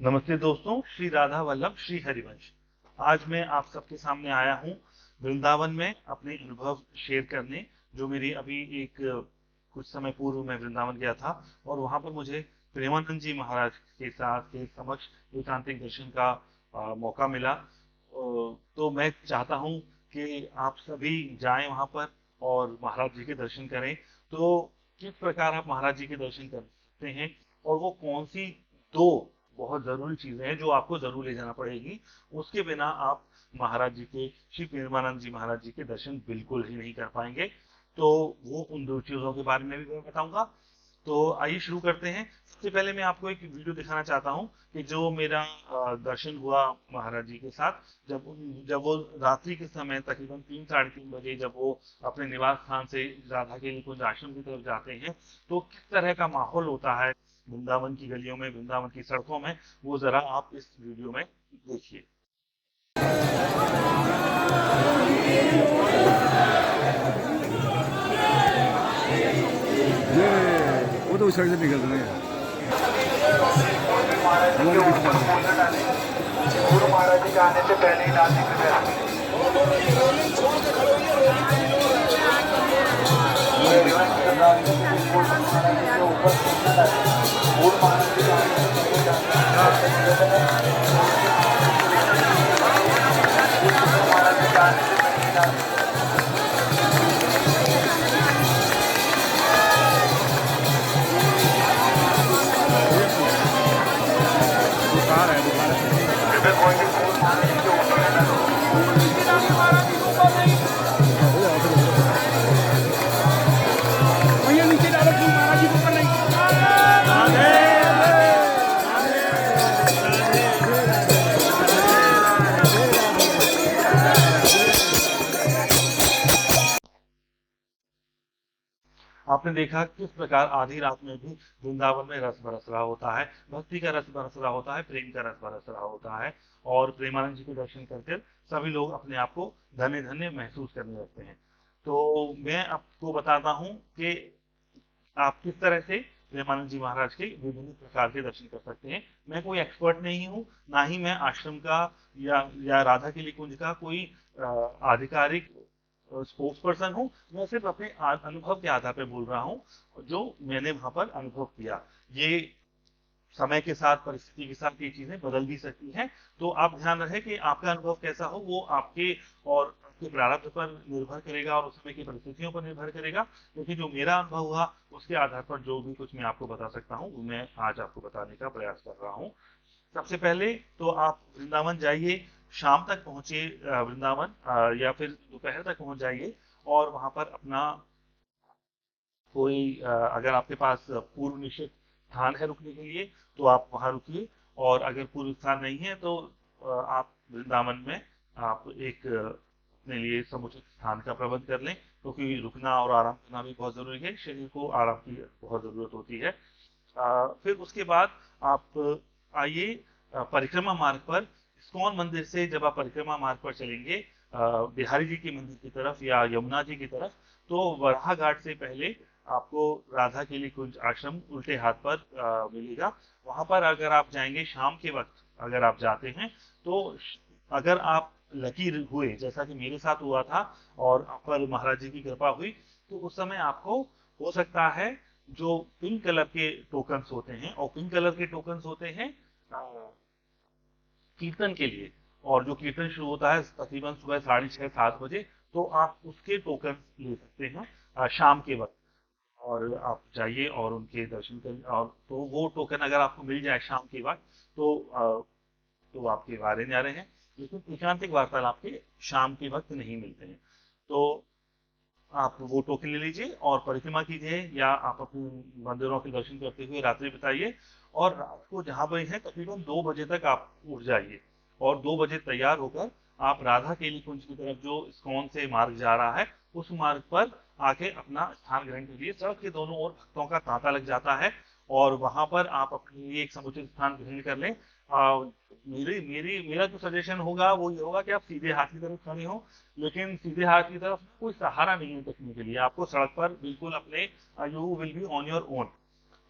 नमस्ते दोस्तों, श्री राधा वल्लभ श्री हरिवंश। आज मैं आप सबके सामने आया हूँ वृंदावन में अपने अनुभव शेयर करने। जो मेरी अभी एक कुछ समय पूर्व मैं वृंदावन गया था और वहां पर मुझे प्रेमानंद जी महाराज के साथ के समक्ष एकांतिक दर्शन का मौका मिला। तो मैं चाहता हूँ कि आप सभी जाएं वहां पर और महाराज जी के दर्शन करें। तो किस प्रकार आप महाराज जी के दर्शन कर सकते हैं और वो कौन सी दो बहुत जरूरी चीजें हैं जो आपको जरूर ले जाना पड़ेगी, उसके बिना आप महाराज जी के श्री प्रेमानंद जी महाराज जी के दर्शन बिल्कुल ही नहीं कर पाएंगे। तो वो उन दो चीजों के बारे में भी मैं बताऊंगा। तो आइए शुरू करते हैं। सबसे पहले मैं आपको एक वीडियो दिखाना चाहता हूँ कि जो मेरा दर्शन हुआ महाराज जी के साथ, जब वो रात्रि के समय तकरीबन 3 साढ़े 3 बजे जब वो अपने निवास स्थान से राधा के निकुंज आश्रम की तरफ जाते हैं, तो किस तरह का माहौल होता है वृंदावन की गलियों में, वृंदावन की सड़कों में, वो जरा आप इस वीडियो में देखिए। ये वो तो उस साइड से निकल रहे हैं। गुरु महाराज जी के आने से पहले ही नासिक में आपने देखा किस प्रकार आधी रात में भी वृंदावन में रस बरस रहा होता है, भक्ति का रस बरस रहा होता है, प्रेम का रस बरस रहा होता है। और प्रेमानंद जी के दर्शन करके सभी लोग अपने आप को धन्य धन्य महसूस करने लगते हैं। तो मैं आपको बताता हूँ कि आप किस तरह से प्रेमानंद जी महाराज के विभिन्न प्रकार के दर्शन कर सकते हैं। मैं कोई एक्सपर्ट नहीं हूँ, ना ही मैं आश्रम का या राधा के कुंज का कोई आधिकारिक स्पोक्स पर्सन हूँ। मैं सिर्फ अपने अनुभव के आधार पर बोल रहा हूँ जो मैंने वहां पर अनुभव किया। ये समय के साथ, परिस्थिति के साथ ये चीजें बदल भी सकती हैं। तो आप ध्यान रहे कि आपका अनुभव कैसा हो वो आपके और आपके प्रारब्ध पर निर्भर करेगा और उस समय की परिस्थितियों पर निर्भर करेगा। क्योंकि जो मेरा अनुभव हुआ उसके आधार पर जो भी कुछ मैं आपको बता सकता हूँ वो मैं आज आपको बताने का प्रयास कर रहा हूँ। सबसे पहले तो आप वृंदावन जाइए, शाम तक पहुंचिए वृंदावन, या फिर दोपहर तक पहुंच जाइए। और वहां पर अपना कोई अगर आपके पास पूर्व निश्चित स्थान है रुकने के लिए तो आप वहां रुकिए। और अगर पूर्व स्थान नहीं है तो आप वृंदावन में आप एक अपने लिए समुचित स्थान का प्रबंध कर लें, क्योंकि रुकना और आराम करना भी बहुत जरूरी है। शरीर को आराम की बहुत जरूरत होती है। फिर उसके बाद आप आइए परिक्रमा मार्ग पर। इस्कॉन मंदिर से जब आप परिक्रमा मार्ग पर चलेंगे बिहारी जी के मंदिर की तरफ या यमुना जी की तरफ, तो वराह घाट से पहले आपको राधा के लिए कुंज आश्रम उल्टे हाथ पर मिलेगा। वहां पर अगर आप जाएंगे शाम के वक्त, अगर आप जाते हैं तो अगर आप लकी हुए जैसा कि मेरे साथ हुआ था और आप पर महाराज जी की कृपा हुई, तो उस समय आपको हो सकता है जो पिंक कलर के टोकन्स होते हैं, और पिंक कलर के टोकन्स होते हैं कीर्तन के लिए। और जो कीर्तन शुरू होता है तकरीबन सुबह 6:30-7 बजे, तो आप उसके टोकन ले सकते हैं शाम के वक्त। और आप जाइए और उनके दर्शन करिए। और तो वो टोकन अगर आपको मिल जाए शाम के वक्त तो आपके वारे न्यारे हैं। लेकिन एकांतिक वार्तालाप के शाम के वक्त नहीं मिलते हैं। तो आप वो टोकन ले लीजिए और परिक्रमा कीजिए, या आप अपने मंदिरों के दर्शन करते हुए रात्रि बिताइए। और रात को जहां पर है तकरीबन 2 बजे तक आप उठ जाइए और 2 बजे तैयार होकर आप राधा केली कुंज की तरफ जो इस्कॉन से मार्ग जा रहा है उस मार्ग पर आके अपना स्थान ग्रहण कीजिए। सड़क के दोनों ओर भक्तों का तांता लग जाता है और वहां पर आप अपने लिए एक समुचित स्थान ग्रहण कर लें। मेरा जो सजेशन होगा वो ये होगा कि आप सीधे हाथ की तरफ खड़े हो, लेकिन सीधे हाथ की तरफ कोई सहारा नहीं है टेकने के लिए। आपको सड़क पर बिल्कुल अपने you will be on your own.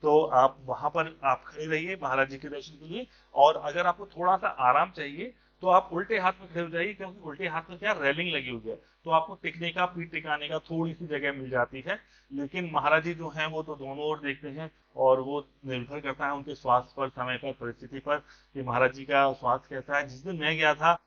तो आप वहां पर आप खड़े रहिए महाराज जी के दर्शन के लिए। और अगर आपको थोड़ा सा आराम चाहिए तो आप उल्टे हाथ में खड़े हो जाइए, क्योंकि उल्टे हाथ में क्या रेलिंग लगी हुई है, तो आपको टिकने का, पीठ टिकाने का थोड़ी सी जगह मिल जाती है। लेकिन महाराज जी जो हैं वो तो दोनों ओर देखते हैं, और वो निर्भर करता है उनके स्वास्थ्य पर, समय पर, परिस्थिति पर कि महाराज जी का स्वास्थ्य कैसा है। जिस दिन मैं गया था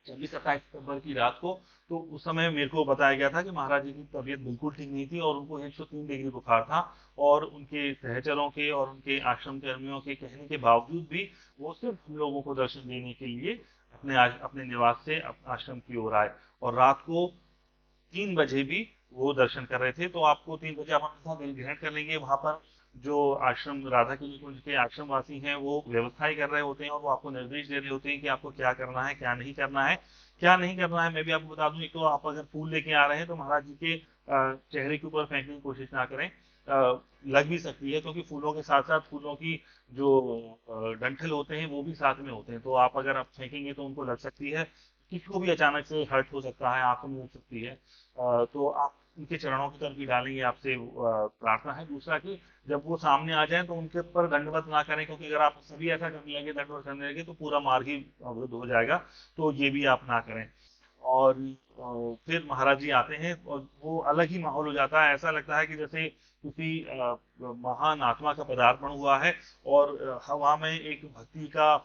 26-27 सितंबर की रात को, तो उस समय मेरे को बताया गया था कि महाराज जी की तबीयत बिल्कुल ठीक नहीं थी और उनको 103 डिग्री बुखार था। और उनके सहचरों के और उनके आश्रम कर्मियों के कहने के बावजूद भी वो सिर्फ हम लोगों को दर्शन देने के लिए अपने निवास से आश्रम की ओर आए। और रात को 3 बजे भी वो दर्शन कर रहे थे। तो आपको 3 बजे आप अपने साथ ग्रहण कर लेंगे। वहां पर जो आश्रम राधा के कुंज के आश्रम वासी हैं वो व्यवस्थाएं कर रहे होते हैं, और वो आपको निर्देश दे रहे होते हैं कि आपको क्या करना है, क्या नहीं करना है। क्या नहीं करना है मैं भी आपको बता दूं। एक तो आप अगर फूल लेके आ रहे हैं तो महाराज जी के चेहरे के ऊपर फेंकने की कोशिश ना करें। लग भी सकती है, क्योंकि फूलों के साथ साथ फूलों की जो डंठल होते हैं वो भी साथ में होते हैं, तो आप अगर आप फेंकेंगे तो उनको लग सकती है। किसी को भी अचानक से हर्ट हो सकता है, आंखों में लग सकती है। तो आप उनके चरणों की तरफ ही डालेंगे, आपसे प्रार्थना है। दूसरा कि जब वो सामने आ जाए तो उनके ऊपर दंडवत ना करें, क्योंकि अगर आप सभी ऐसा करने लगे, दंडवत करने लगे, तो पूरा मार्ग ही अवरुद्ध हो जाएगा। तो ये भी आप ना करें। और फिर महाराज जी आते हैं और वो अलग ही माहौल हो जाता है। ऐसा लगता है कि जैसे किसी महान आत्मा का पदार्पण हुआ है, और हवा में एक भक्ति का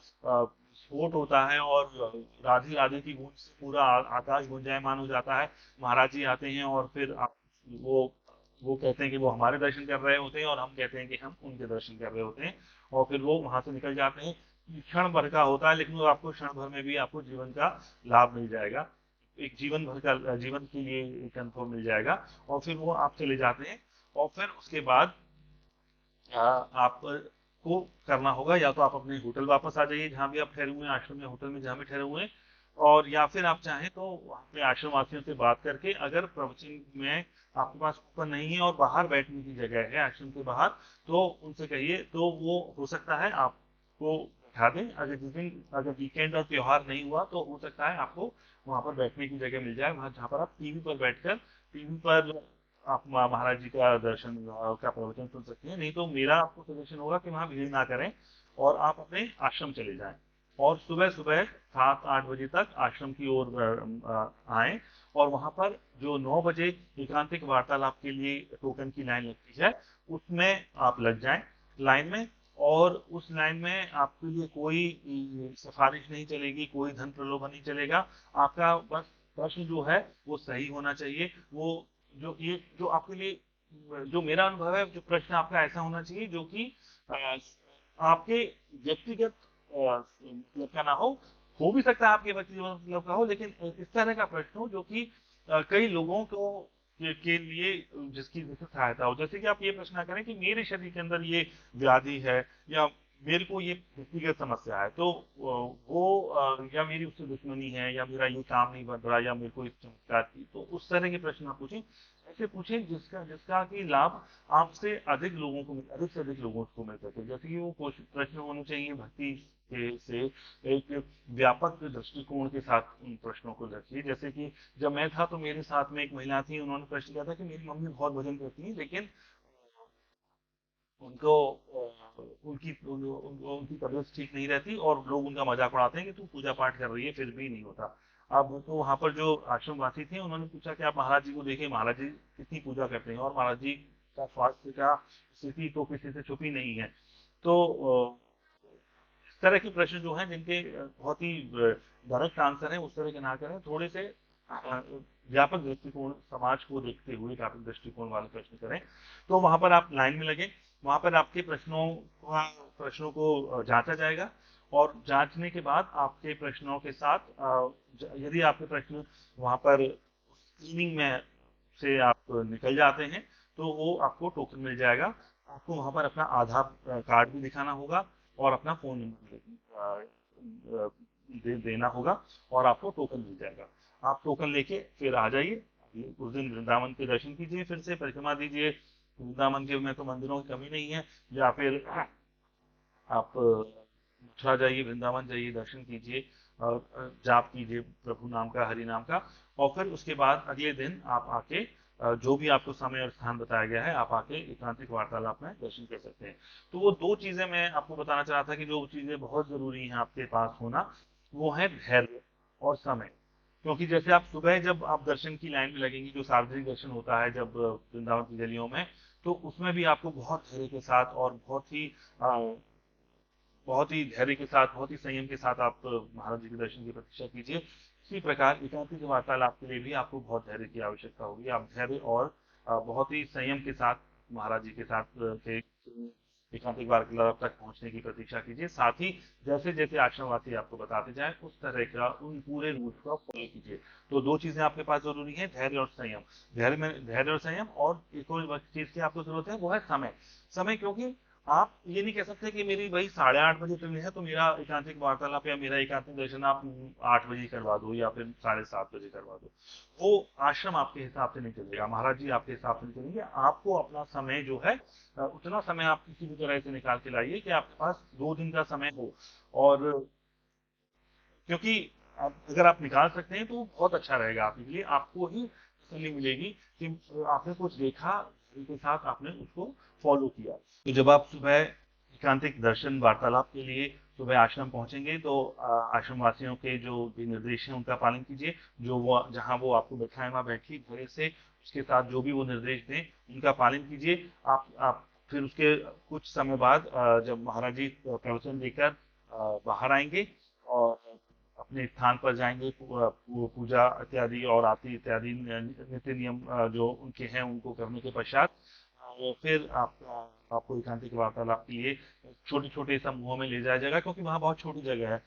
स्फोट होता है, और राधे राधे की गूंज से पूरा आकाश गुंजायमान हो जाता है। महाराज जी आते हैं और फिर वो वो कहते हैं कि वो हमारे दर्शन कर रहे होते हैं, और हम कहते हैं कि हम उनके दर्शन कर रहे होते हैं। और फिर वो वहां से निकल जाते हैं। क्षण भर का होता है, लेकिन वो आपको क्षण भर में भी आपको जीवन का लाभ मिल जाएगा। एक जीवन भर का, जीवन के लिए एक अनुभव मिल जाएगा। और फिर वो आप चले जाते हैं। और फिर उसके बाद आपको करना होगा, या तो आप अपने होटल वापस आ जाइए जहां भी आप ठहरे हुए हैं, आश्रम या होटल में जहां भी ठहरे हुए हैं। और या फिर आप चाहें तो वहाँ पे आश्रम वासियों से बात करके, अगर प्रवचन में आपके पास कूपन नहीं है और बाहर बैठने की जगह है आश्रम के बाहर, तो उनसे कहिए, तो वो हो सकता है आपको बैठा दें। अगर वीकेंड और त्योहार नहीं हुआ तो हो सकता है आपको वहां पर बैठने की जगह मिल जाए, वहां जहाँ पर आप टीवी पर बैठकर, टीवी पर आप महाराज जी का दर्शन का प्रवचन सुन सकते हैं। नहीं तो मेरा आपको सजेशन होगा कि वहां भीड़ ना करें और आप अपने आश्रम चले जाएं। और सुबह सुबह 7-8 बजे तक आश्रम की ओर आए, और वहां पर जो 9 बजे एकांतिक वार्तालाप के लिए टोकन की लाइन लगती है, उसमें आप लग जाएं लाइन में। और उस लाइन में आपके लिए कोई सिफारिश नहीं चलेगी, कोई धन प्रलोभन नहीं चलेगा। आपका बस प्रश्न जो है वो सही होना चाहिए। वो जो ये जो आपके लिए जो मेरा अनुभव है, जो प्रश्न आपका ऐसा होना चाहिए जो कि अ, आपके व्यक्तिगत मतलब का ना हो भी सकता है आपके व्यक्तिगत मतलब का हो, लेकिन इस तरह का प्रश्न हो जो कि कई लोगों को के लिए जिसकी सहायता हो। जैसे कि आप ये प्रश्न ना करें कि मेरे शरीर के अंदर ये व्याधि है, या मेरे को ये व्यक्तिगत समस्या है, तो या मेरी उससे दुश्मनी है, या मेरा ये काम नहीं बन रहा, या मेरे को इस चमत्कार की, तो उस तरह के प्रश्न आप पूछें। ऐसे पूछें जिसका जिसका कि लाभ आपसे अधिक लोगों को अधिक से अधिक लोगों को मिल सके। जैसे कि वो प्रश्न होने चाहिए भक्ति से एक व्यापक दृष्टिकोण के साथ उन प्रश्नों को रखिए। जैसे कि जब मैं था तो मेरे साथ में एक महिला थी, उन्होंने प्रश्न किया था कि मेरी मम्मी बहुत भजन करती है, लेकिन उनको उनकी तबीयत ठीक नहीं रहती, और लोग उनका मजाक उड़ाते हैं कि तू पूजा पाठ कर रही है फिर भी नहीं होता। अब तो वहां पर जो आश्रम वासी थे उन्होंने पूछा कि आप महाराज जी को देखिए, महाराज जी कितनी पूजा करते हैं, और महाराज जी का स्वास्थ्य का स्थिति तो किसी से छुपी नहीं है। तो इस तरह के प्रश्न जो हैं जिनके बहुत ही डायरेक्ट आंसर है, उस तरह के ना करें। थोड़े से व्यापक दृष्टिकोण, समाज को देखते हुए व्यापक दृष्टिकोण वाले प्रश्न करें। तो वहां पर आप लाइन में लगे, वहां पर आपके प्रश्नों को जांचा जाएगा। और जांचने के बाद आपके प्रश्नों के साथ यदि आपके प्रश्न वहां पर स्क्रीनिंग में से आप निकल जाते हैं, तो वो आपको टोकन मिल जाएगा। आपको वहां पर अपना आधार कार्ड भी दिखाना होगा, और अपना फोन नंबर देना होगा, और आपको टोकन मिल जाएगा। आप टोकन लेके फिर आ जाइए। उस दिन वृंदावन के दर्शन कीजिए, फिर से परिक्रमा दीजिए। वृंदावन के में तो मंदिरों की कमी नहीं है। या फिर आप मथुरा जाइए, वृंदावन जाइए, दर्शन कीजिए, और जाप कीजिए प्रभु नाम का, हरि नाम का। और फिर उसके बाद अगले दिन आप आके जो भी आपको समय और स्थान बताया गया है, आप आके एकांतिक वार्तालाप में दर्शन कर सकते हैं। तो वो दो चीजें मैं आपको बताना चाह रहा था कि जो चीजें बहुत जरूरी हैं आपके पास होना, वो है धैर्य और समय। क्योंकि जैसे आप सुबह जब आप दर्शन की लाइन में लगेंगे, जो सार्वजनिक दर्शन होता है जब वृंदावन की गलियों में, तो उसमें भी आपको बहुत धैर्य के साथ और बहुत ही धैर्य के साथ, बहुत ही संयम के साथ आप महाराज जी के दर्शन की प्रतीक्षा कीजिए। इसी प्रकार एकांतिक वार्तालाप के लिए भी आपको बहुत धैर्य की आवश्यकता होगी। आप धैर्य और बहुत ही संयम के साथ महाराज जी के साथ के एकांतिक वार्तालाप तक पहुंचने की प्रतीक्षा कीजिए। साथ ही जैसे जैसे आश्रमवासी आपको बताते जाए, उस तरह का उन पूरे रूट का फॉलो कीजिए। तो दो चीजें आपके पास जरूरी है, धैर्य और संयम। धैर्य और संयम, और एक और चीज की आपको जरूरत है, वो है समय। समय, क्योंकि आप ये नहीं कह सकते कि मेरी भाई 8:30 बजे ट्रेन है तो मेरा एकांतिक वार्तालाप या मेरा एकांतिक दर्शन आप 8 बजे करवा दो या फिर 7:30 बजे करवा दो। वो आश्रम आपके हिसाब से नहीं चलेगा, महाराज जी आपके हिसाब से नहीं चलेंगे। आपको अपना समय जो है, उतना समय आप किसी भी तरह से निकाल के लाइए कि आपके पास 2 दिन का समय हो। और क्योंकि अगर आप निकाल सकते हैं तो वो बहुत अच्छा रहेगा आपके लिए, आपको ही तसल्ली मिलेगी कि आपने कुछ देखा, उनके साथ आपने उसको फॉलो किया। तो जब आप सुबह एकांतिक दर्शन वार्तालाप के लिए सुबह आश्रम पहुंचेंगे, तो आश्रम वासियों के जो भी निर्देश हैं उनका पालन कीजिए। जो वो जहां वो आपको बैठाए वहां बैठिए धैर्य से, उसके साथ जो भी वो निर्देश दें उनका पालन कीजिए। आप फिर उसके कुछ समय बाद जब महाराज जी प्रवचन देकर बाहर आएंगे और अपने स्थान पर जाएंगे, पूजा इत्यादि और आरती इत्यादि नित्य नियम जो उनके हैं उनको करने के पश्चात फिर आपको एकांतिक वार्तालाप के लिए छोटे छोटे समूहों में ले जाया जाएगा। क्योंकि वहाँ बहुत छोटी जगह है,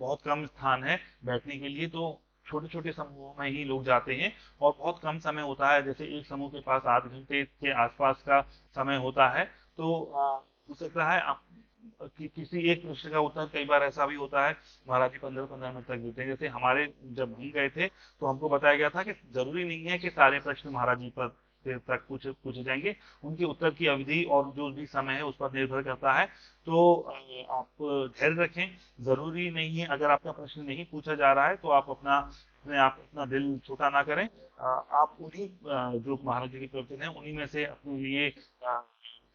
बहुत कम स्थान है बैठने के लिए, तो छोटे छोटे समूहों में ही लोग जाते हैं और बहुत कम समय होता है। जैसे एक समूह के पास आधे घंटे के आसपास का समय होता है। तो हो सकता है आप किसी एक प्रश्न का उत्तर, कई बार ऐसा भी होता है महाराज जी 15-15 मिनट तक देते हैं। जैसे हमारे जब हम गए थे तो हमको बताया गया था कि जरूरी नहीं है कि सारे प्रश्न महाराज जी पर तक पूछे जाएंगे, उनके उत्तर की अवधि और जो भी समय है उस पर निर्भर करता है। तो आप धैर्य रखें। जरूरी नहीं है, अगर आपका प्रश्न नहीं पूछा जा रहा है तो आप अपना दिल छोटा ना करें। आप उन्हीं जो महाराज जी के प्रवचन है उन्हीं में से अपने लिए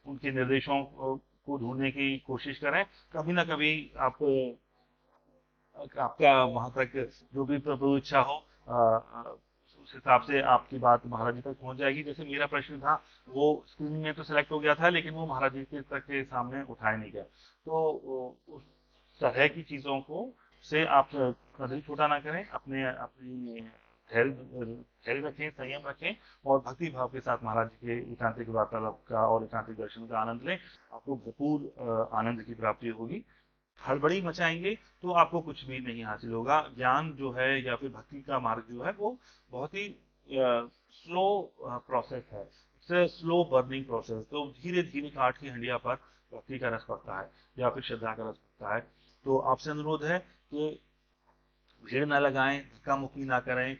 उनके निर्देशों को ढूंढने की कोशिश करें। कभी ना कभी आपका वहां तक जो भी प्रभु इच्छा हो, उस हिसाब से आपकी बात महाराज जी तक पहुंच जाएगी। जैसे मेरा प्रश्न था, वो स्क्रीनिंग में तो सिलेक्ट हो गया था लेकिन वो महाराज जी के तक के सामने उठाया नहीं गया। तो उस तरह की चीजों को से आप कदम छोटा ना करें, अपने अपनी धैर्य धैर्य रखें, संयम रखें और भक्ति भाव के साथ महाराज जी के एकांतिक वार्तालाप का और एकांतिक दर्शन का आनंद लें। आपको भरपूर आनंद की प्राप्ति होगी। हड़बड़ी मचाएंगे तो आपको कुछ भी नहीं हासिल होगा। ज्ञान जो है या फिर भक्ति का मार्ग जो है वो बहुत ही स्लो प्रोसेस है, इट्स स्लो बर्निंग प्रोसेस। तो धीरे धीरे काठ की हंडिया पर भक्ति का रस पड़ता है या फिर श्रद्धा का रस पड़ता है। तो आपसे अनुरोध है कि भीड़ ना लगाएं, धक्का मुक्की ना करें,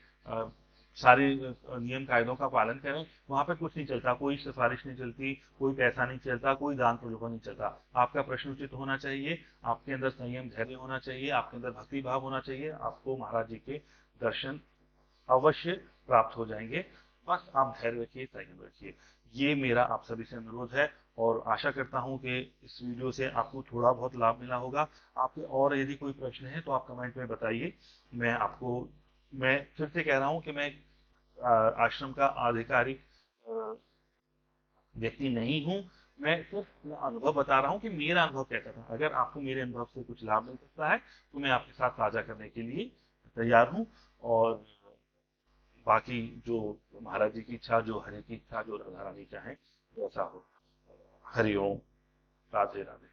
सारे नियम कायदों का पालन करें। वहां पे कुछ नहीं चलता, कोई सिफारिश नहीं चलती, कोई पैसा नहीं चलता, कोई दान प्रलोभन नहीं चलता। आपका प्रश्न उचित होना चाहिए, आपके अंदर संयम धैर्य होना चाहिए, आपके अंदर भक्ति भाव होना चाहिए। आपको महाराज जी के दर्शन अवश्य प्राप्त हो जाएंगे। बस आप धैर्य रखिए, संयम रखिए। ये मेरा आप सभी से अनुरोध है और आशा करता हूं कि इस वीडियो से आपको थोड़ा बहुत लाभ मिला होगा। आपके और यदि कोई प्रश्न है तो आप कमेंट में बताइए। मैं फिर से कह रहा हूं कि मैं आश्रम का आधिकारिक व्यक्ति नहीं हूं। मैं सिर्फ अपना अनुभव बता रहा हूं कि मेरा अनुभव कैसा था। अगर आपको मेरे अनुभव से कुछ लाभ मिल सकता है तो मैं आपके साथ साझा करने के लिए तैयार हूं। और बाकी जो महाराज जी की इच्छा, जो हरि की इच्छा, जो राधा रानी चाहे वैसा हो। हरि ओम। राधे राधे।